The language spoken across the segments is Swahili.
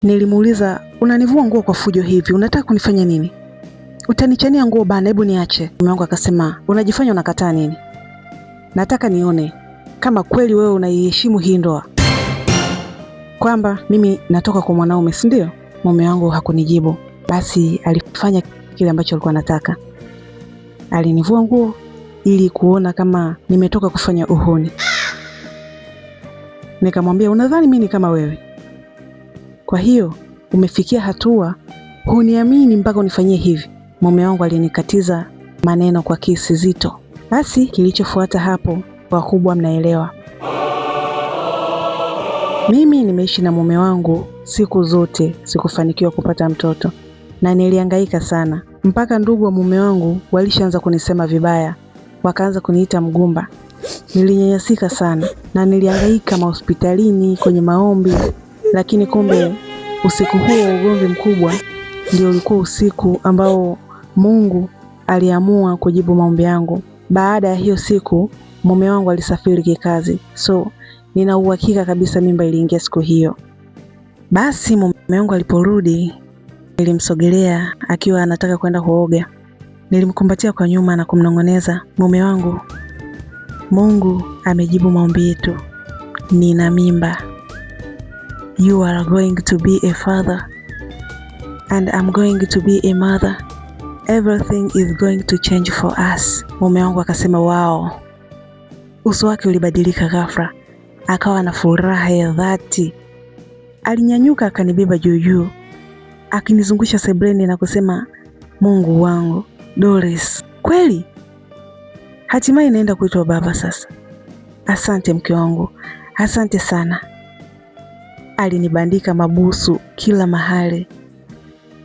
Nilimuuliza, unanivua nguo kwa fujo hivi, unataka kunifanya nini? Utanichania nguo bana, hebu niache. Mume wangu akasema, unajifanya unakataa nini? Nataka nione kama kweli wewe unaiheshimu hii ndoa, kwamba mimi natoka kwa mwanaume, si ndio? Mume wangu hakunijibu. Basi alifanya kile ambacho alikuwa anataka. Alinivua nguo ili kuona kama nimetoka kufanya uhuni. Nikamwambia, unadhani mimi ni kama wewe? Kwa hiyo umefikia hatua huniamini mpaka unifanyie hivi? Mume wangu alinikatiza maneno kwa kisi zito. Basi kilichofuata hapo, wakubwa mnaelewa. Mimi nimeishi na mume wangu siku zote, sikufanikiwa kupata mtoto na nilihangaika sana, mpaka ndugu wa mume wangu walishaanza kunisema vibaya, wakaanza kuniita mgumba. Nilinyanyasika sana na nilihangaika hospitalini, kwenye maombi, lakini kumbe usiku huo wa ugomvi mkubwa ndio ulikuwa usiku ambao Mungu aliamua kujibu maombi yangu. Baada ya hiyo siku mume wangu alisafiri kikazi, so nina uhakika kabisa mimba iliingia siku hiyo. Basi mume wangu aliporudi, nilimsogelea akiwa anataka kwenda kuoga. Nilimkumbatia kwa nyuma na kumnong'oneza, mume wangu, Mungu amejibu maombi yetu, nina mimba. You are going to be a father and I'm going to be a mother. Everything is going to change for us. Mume wangu akasema wow. Uso wake ulibadilika ghafla, akawa na furaha ya dhati. Alinyanyuka akanibeba juu juu, akinizungusha sebleni na kusema, Mungu wangu, Doris, kweli hatimaye naenda kuitwa baba sasa. Asante mke wangu, asante sana. Alinibandika mabusu kila mahali,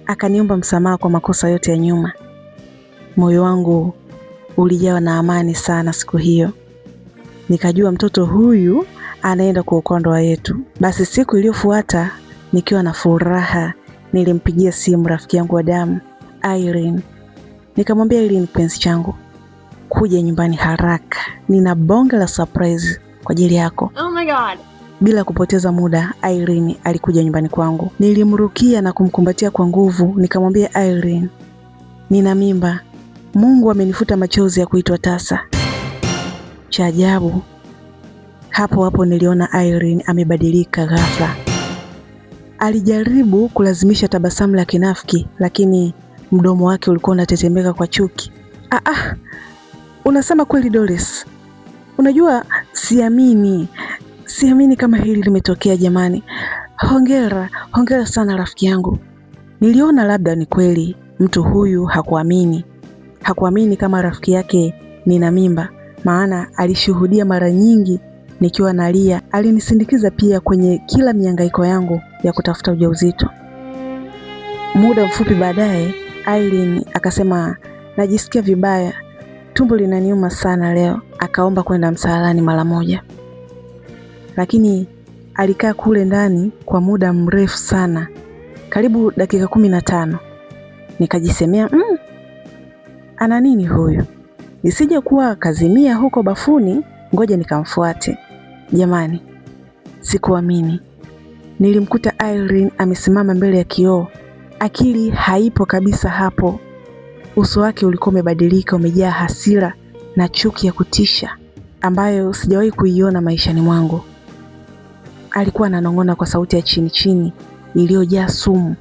akaniomba msamaha kwa makosa yote ya nyuma. Moyo wangu ulijawa na amani sana siku hiyo. Nikajua mtoto huyu anaenda kuokoa ndoa yetu. Basi siku iliyofuata, nikiwa na furaha, nilimpigia simu rafiki yangu wa damu, Irene. Nikamwambia, Irene penzi changu, kuja nyumbani haraka, nina bonge la surprise kwa ajili yako. Oh my God. Bila kupoteza muda, Irene alikuja nyumbani kwangu. Nilimrukia na kumkumbatia kwa nguvu, nikamwambia, Irene, nina mimba. Mungu amenifuta machozi ya kuitwa tasa. Cha ajabu, hapo hapo niliona Irene amebadilika ghafla. Alijaribu kulazimisha tabasamu la kinafiki, lakini mdomo wake ulikuwa unatetemeka kwa chuki. Unasema kweli Doris? Unajua siamini kama hili limetokea jamani. Hongera sana rafiki yangu. Niliona labda ni kweli mtu huyu hakuamini kama rafiki yake nina mimba, maana alishuhudia mara nyingi nikiwa nalia. Alinisindikiza pia kwenye kila mihangaiko yangu ya kutafuta ujauzito. Muda mfupi baadaye, Irene akasema, najisikia vibaya, tumbo linaniuma sana leo. Akaomba kwenda msalani mara moja. Lakini alikaa kule ndani kwa muda mrefu sana, karibu dakika 15. Nikajisemea, ana nini huyu? Nisije kuwa kazimia huko bafuni, ngoja nikamfuate. Jamani, sikuamini. Nilimkuta Irene amesimama mbele ya kioo. Akili haipo kabisa hapo. Uso wake ulikuwa umebadilika, umejaa hasira na chuki ya kutisha ambayo sijawahi kuiona maishani mwangu. Alikuwa ananong'ona kwa sauti ya chini chini iliyojaa sumu.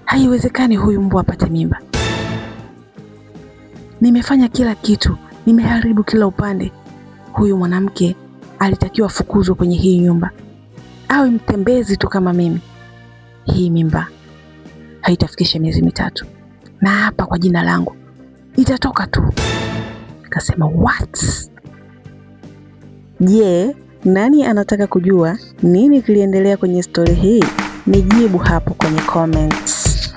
Haiwezekani huyu mbwa apate mimba. Nimefanya kila kitu, nimeharibu kila upande. Huyu mwanamke alitakiwa fukuzwe kwenye hii nyumba, awe mtembezi tu kama mimi. Hii mimba haitafikisha miezi 3, na hapa kwa jina langu itatoka tu. Nikasema what? Je, nani anataka kujua nini kiliendelea kwenye story hii? Nijibu hapo kwenye comments.